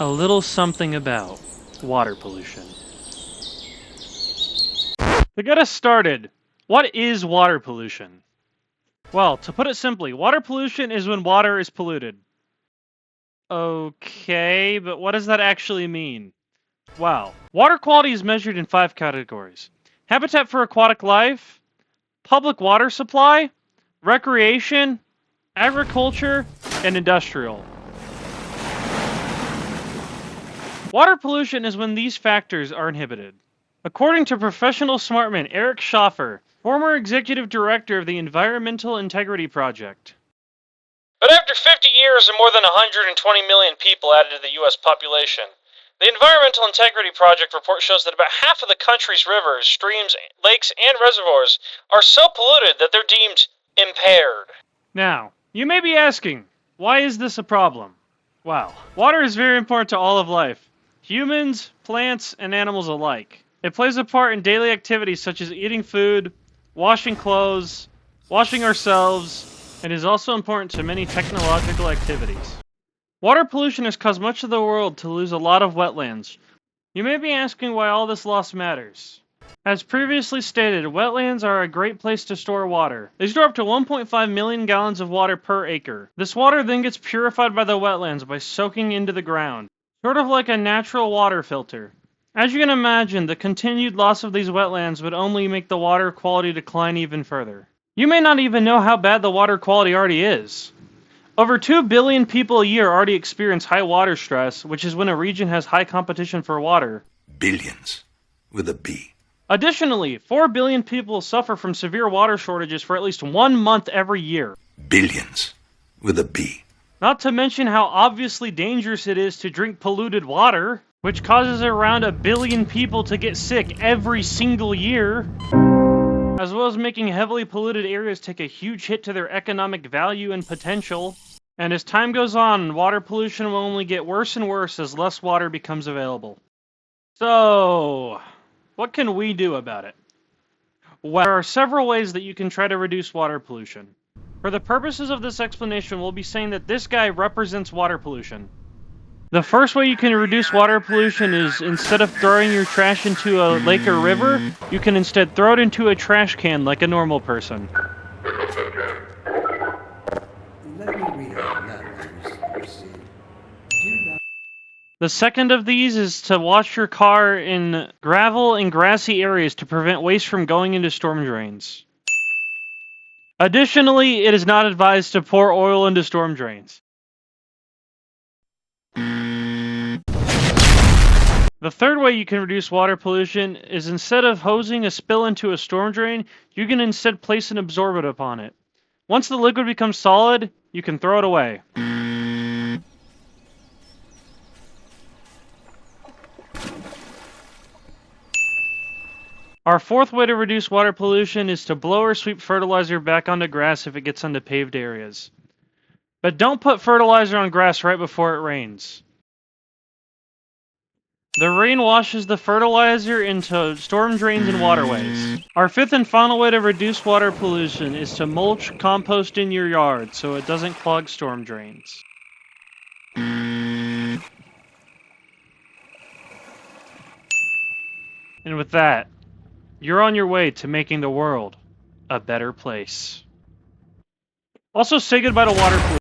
A little something about water pollution. To get us started, what is water pollution? Well, to put it simply, water pollution is when water is polluted. Okay, but what does that actually mean? Well, water quality is measured in 5 categories. Habitat for aquatic life, public water supply, recreation, agriculture, and industrial. Water pollution is when these factors are inhibited. According to professional smartman Eric Schaffer, former executive director of the Environmental Integrity Project. But after 50 years and more than 120 million people added to the U.S. population, the Environmental Integrity Project report shows that about half of the country's rivers, streams, lakes, and reservoirs are so polluted that they're deemed impaired. Now, you may be asking, why is this a problem? Well, water is very important to all of life. Humans, plants, and animals alike. It plays a part in daily activities such as eating food, washing clothes, washing ourselves, and is also important to many technological activities. Water pollution has caused much of the world to lose a lot of wetlands. You may be asking why all this loss matters. As previously stated, wetlands are a great place to store water. They store up to 1.5 million gallons of water per acre. This water then gets purified by the wetlands by soaking into the ground, sort of like a natural water filter. As you can imagine, the continued loss of these wetlands would only make the water quality decline even further. You may not even know how bad the water quality already is. Over 2 billion people a year already experience high water stress, which is when a region has high competition for water. Billions, with a B. Additionally, 4 billion people suffer from severe water shortages for at least 1 month every year. Billions, with a B. Not to mention how obviously dangerous it is to drink polluted water, which causes around 1 billion people to get sick every single year, as well as making heavily polluted areas take a huge hit to their economic value and potential. And as time goes on, water pollution will only get worse and worse as less water becomes available. So, what can we do about it? Well, there are several ways that you can try to reduce water pollution. For the purposes of this explanation, we'll be saying that this guy represents water pollution. The first way you can reduce water pollution is, instead of throwing your trash into a lake or river, you can instead throw it into a trash can like a normal person. Let me read out letters. The second of these is to wash your car in gravel and grassy areas to prevent waste from going into storm drains. Additionally, it is not advised to pour oil into storm drains. The third way you can reduce water pollution is, instead of hosing a spill into a storm drain, you can instead place an absorbent upon it. Once the liquid becomes solid, you can throw it away. Our fourth way to reduce water pollution is to blow or sweep fertilizer back onto grass if it gets onto paved areas. But don't put fertilizer on grass right before it rains. The rain washes the fertilizer into storm drains and waterways. Our fifth and final way to reduce water pollution is to mulch compost in your yard so it doesn't clog storm drains. And with that, you're on your way to making the world a better place. Also, say goodbye to water pollution.